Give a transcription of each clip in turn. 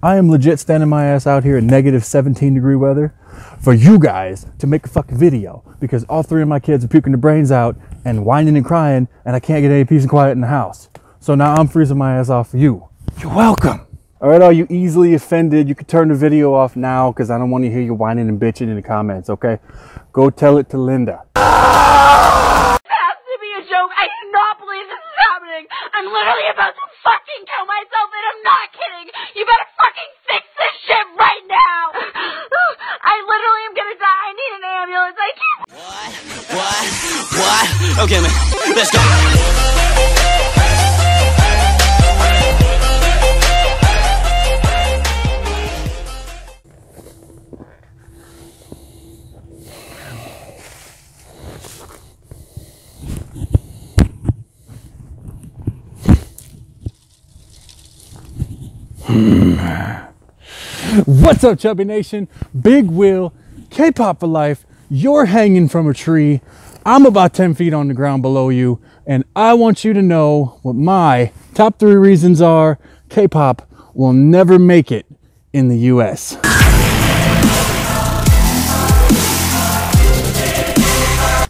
I am legit standing my ass out here in negative 17-degree weather for you guys to make a fucking video because all three of my kids are puking their brains out and whining and crying and I can't get any peace and quiet in the house. So now I'm freezing my ass off for you. You're welcome. All right, all you easily offended, you can turn the video off now because I don't want to hear you whining and bitching in the comments, okay? Go tell it to Linda. This has to be a joke. I do not believe this is happening. I'm literally about to fucking kill myself and I'm not kidding. You better fucking fix this shit right now. I literally am gonna die. I need an ambulance. I can't. What? Okay, man. Let's go. What's up, Chubby Nation? Big Will, K-Pop for life. You're hanging from a tree. I'm about 10 feet on the ground below you, and I want you to know what my top 3 reasons are K-Pop will never make it in the US.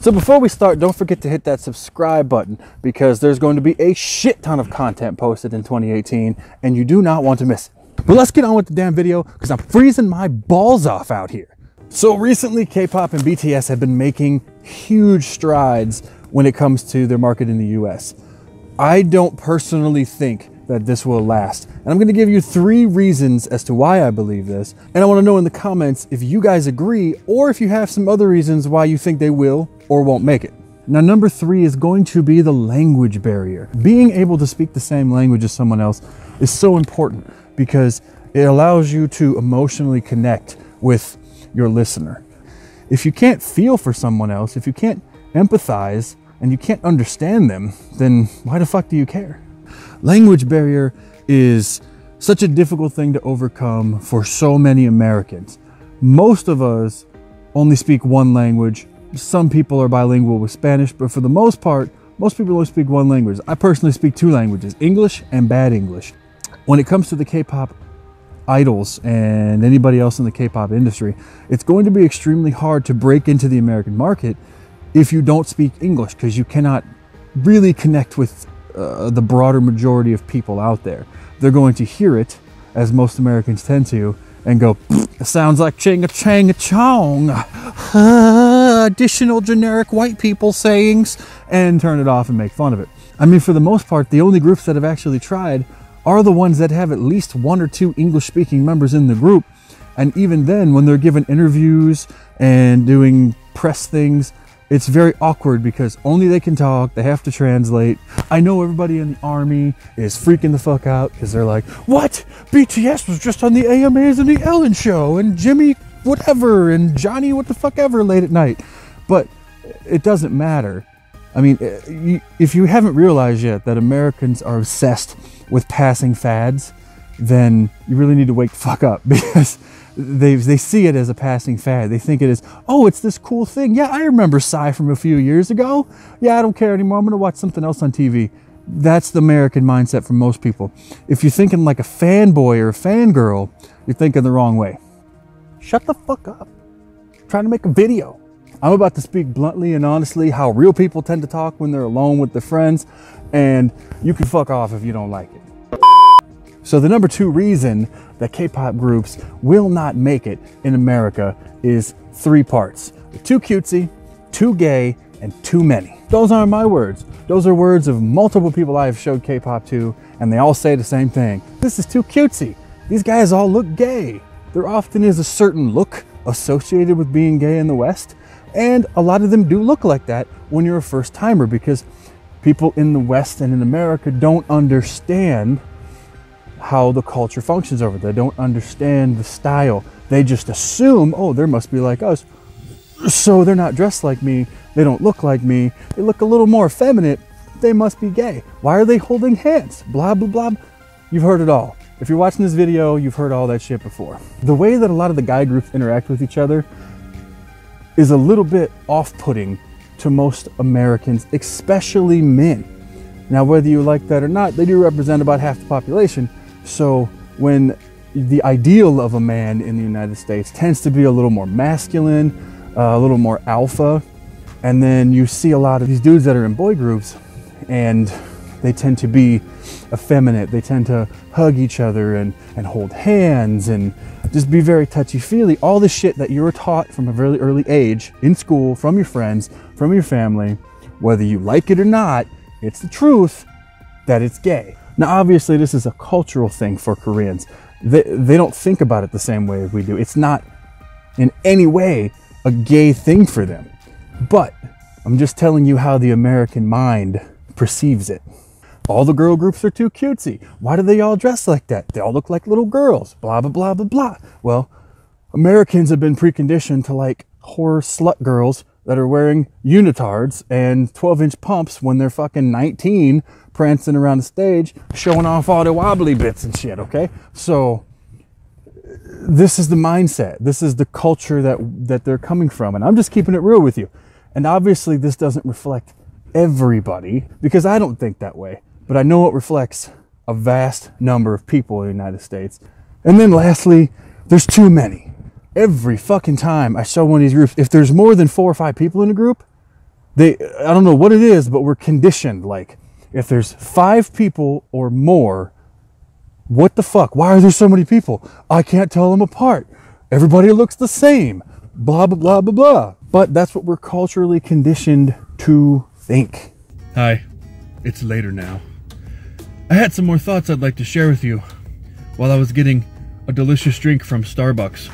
So before we start, don't forget to hit that subscribe button because there's going to be a shit ton of content posted in 2018 and you do not want to miss it. But let's get on with the damn video because I'm freezing my balls off out here. So recently, K-pop and BTS have been making huge strides when it comes to their market in the US. I don't personally think that this will last. And I'm going to give you 3 reasons as to why I believe this. And I want to know in the comments if you guys agree or if you have some other reasons why you think they will or won't make it. Now, number 3 is going to be the language barrier. Being able to speak the same language as someone else is so important because it allows you to emotionally connect with your listener. If you can't feel for someone else, if you can't empathize and you can't understand them, then why the fuck do you care? Language barrier is such a difficult thing to overcome for so many Americans. Most of us only speak one language. Some people are bilingual with Spanish, but for the most part, most people only speak one language. I personally speak 2 languages, English and bad English. When it comes to the K-pop idols and anybody else in the K-pop industry, it's going to be extremely hard to break into the American market if you don't speak English because you cannot really connect with the broader majority of people out there. They're going to hear it, as most Americans tend to, and go, it sounds like ching-a-chang-a-chong, additional generic white people sayings, and turn it off and make fun of it. I mean, for the most part, the only groups that have actually tried are the ones that have at least 1 or 2 English-speaking members in the group. And even then, when they're given interviews and doing press things, it's very awkward because only they can talk, they have to translate. I know everybody in the army is freaking the fuck out because they're like, what? BTS was just on the AMAs and the Ellen Show and Jimmy whatever and Johnny what the fuck ever late at night. But it doesn't matter. I mean, if you haven't realized yet that Americans are obsessed with passing fads, then you really need to wake the fuck up because they see it as a passing fad. They think it is, oh, it's this cool thing. Yeah, I remember Psy from a few years ago. Yeah, I don't care anymore. I'm going to watch something else on TV. That's the American mindset for most people. If you're thinking like a fanboy or a fangirl, you're thinking the wrong way. Shut the fuck up. I'm trying to make a video. I'm about to speak bluntly and honestly how real people tend to talk when they're alone with their friends, and you can fuck off if you don't like it. So the number 2 reason that K-pop groups will not make it in America is 3 parts. Too cutesy, too gay, and too many. Those aren't my words. Those are words of multiple people I have showed K-pop to, and they all say the same thing. This is too cutesy. These guys all look gay. There often is a certain look associated with being gay in the West, and a lot of them do look like that when you're a first timer because people in the West and in America don't understand how the culture functions over there. They don't understand the style. They just assume, oh, they must be like us. So they're not dressed like me. They don't look like me. They look a little more effeminate. They must be gay. Why are they holding hands? Blah, blah, blah. You've heard it all. If you're watching this video, you've heard all that shit before. The way that a lot of the guy groups interact with each other is a little bit off-putting to most Americans, especially men. Now, whether you like that or not, they do represent about half the population. So when the ideal of a man in the United States tends to be a little more masculine, a little more alpha. And then you see a lot of these dudes that are in boy groups, and they tend to be effeminate. They tend to hug each other and hold hands and just be very touchy-feely. All the shit that you were taught from a very early age in school, from your friends, from your family, whether you like it or not, it's the truth that it's gay. Now, obviously, this is a cultural thing for Koreans. They don't think about it the same way as we do. It's not in any way a gay thing for them. But I'm just telling you how the American mind perceives it. All the girl groups are too cutesy. Why do they all dress like that? They all look like little girls. Blah, blah, blah, blah, blah. Well, Americans have been preconditioned to like horror slut girls that are wearing unitards and 12-inch pumps when they're fucking 19, prancing around the stage, showing off all their wobbly bits and shit, okay? So this is the mindset. This is the culture that they're coming from. And I'm just keeping it real with you. And obviously this doesn't reflect everybody, because I don't think that way. But I know it reflects a vast number of people in the United States. And then lastly, there's too many. Every fucking time I show one of these groups, if there's more than 4 or 5 people in a group, I don't know what it is, but we're conditioned. Like, if there's 5 people or more, what the fuck? Why are there so many people? I can't tell them apart. Everybody looks the same. Blah, blah, blah, blah, blah. But that's what we're culturally conditioned to think. Hi, it's later now. I had some more thoughts I'd like to share with you while I was getting a delicious drink from Starbucks.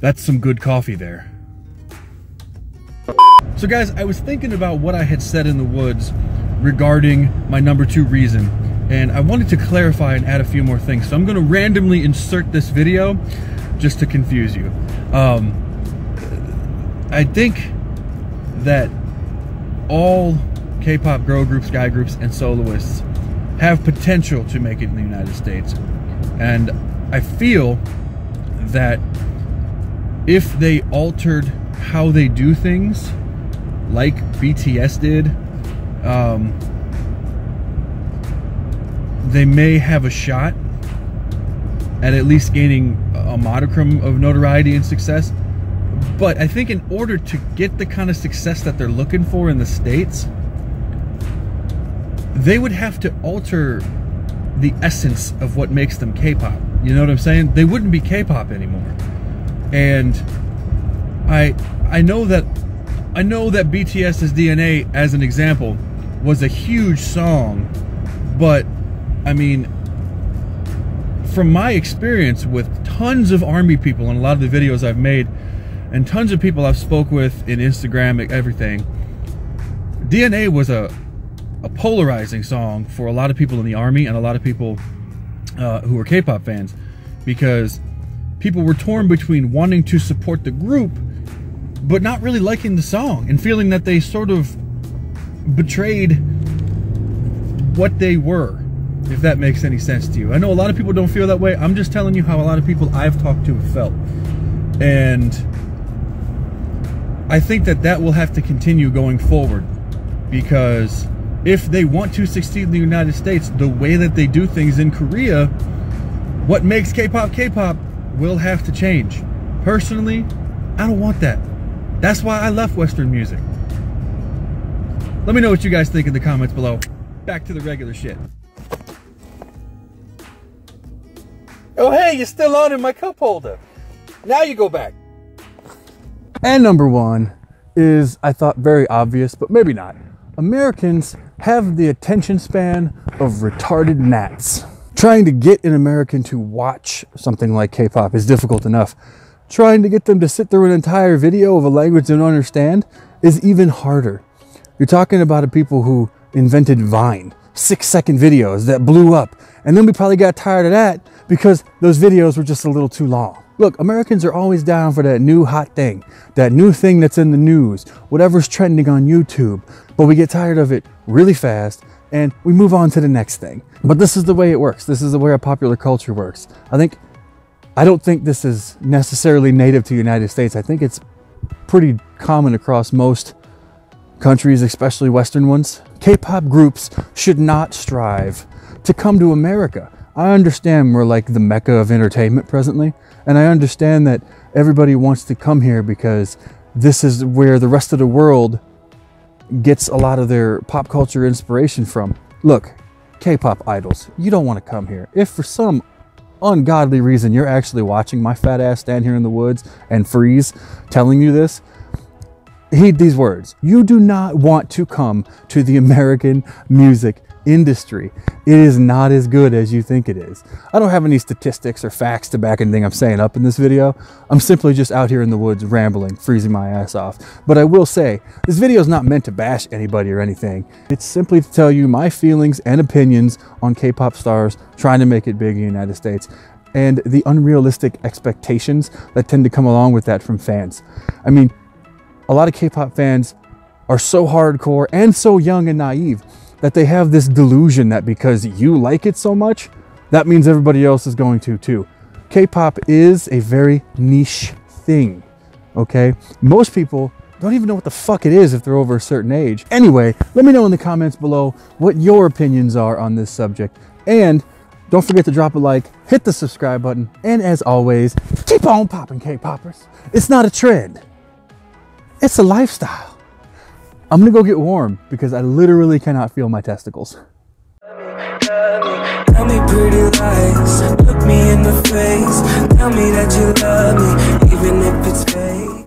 That's some good coffee there. So guys, I was thinking about what I had said in the woods regarding my number 2 reason, and I wanted to clarify and add a few more things. So I'm going to randomly insert this video just to confuse you. I think that all K-pop girl groups, guy groups, and soloists have potential to make it in the United States. And I feel that if they altered how they do things, like BTS did, they may have a shot at least gaining a modicum of notoriety and success. But I think in order to get the kind of success that they're looking for in the States, they would have to alter the essence of what makes them K-pop. You know what I'm saying? They wouldn't be K-pop anymore. And I know that BTS's DNA, as an example, was a huge song, but I mean, from my experience with tons of ARMY people and a lot of the videos I've made, and tons of people I've spoke with in Instagram, everything, DNA was a polarizing song for a lot of people in the ARMY and a lot of people who were K-pop fans, because people were torn between wanting to support the group but not really liking the song and feeling that they sort of betrayed what they were, if that makes any sense to you. I know a lot of people don't feel that way. I'm just telling you how a lot of people I've talked to have felt. And I think that will have to continue going forward, because if they want to succeed in the United States the way that they do things in Korea, what makes K-pop K-pop will have to change. Personally, I don't want that. That's why I left Western music. Let me know what you guys think in the comments below. Back to the regular shit. Oh hey, you're still on in my cup holder. Now you go back. And number 1 is, I thought, very obvious, but maybe not. Americans have the attention span of retarded gnats. Trying to get an American to watch something like K-pop is difficult enough. Trying to get them to sit through an entire video of a language they don't understand is even harder. You're talking about people who invented Vine, 6-second videos that blew up, and then we probably got tired of that because those videos were just a little too long. Look, Americans are always down for that new hot thing, that new thing that's in the news, whatever's trending on YouTube, but we get tired of it really fast and we move on to the next thing. But this is the way it works. This is the way our popular culture works. I don't think this is necessarily native to the United States. I think it's pretty common across most countries, especially Western ones, K-pop groups should not strive to come to America. I understand we're like the mecca of entertainment presently, and I understand that everybody wants to come here because this is where the rest of the world gets a lot of their pop culture inspiration from. Look, K-pop idols, you don't want to come here. If for some ungodly reason you're actually watching my fat ass stand here in the woods and freeze telling you this, heed these words. You do not want to come to the American music industry. It is not as good as you think it is. I don't have any statistics or facts to back anything I'm saying up in this video. I'm simply just out here in the woods rambling, freezing my ass off. But I will say, this video is not meant to bash anybody or anything. It's simply to tell you my feelings and opinions on K-pop stars trying to make it big in the United States, and the unrealistic expectations that tend to come along with that from fans. I mean, a lot of K-pop fans are so hardcore and so young and naive that they have this delusion that because you like it so much, that means everybody else is going to too. K-pop is a very niche thing, okay? Most people don't even know what the fuck it is if they're over a certain age. Anyway, let me know in the comments below what your opinions are on this subject. And don't forget to drop a like, hit the subscribe button, and as always, keep on popping, K-poppers. It's not a trend, it's a lifestyle. I'm gonna go get warm because I literally cannot feel my testicles. Tell me pretty lies, look me in the face, tell me that you love me, even if it's fake.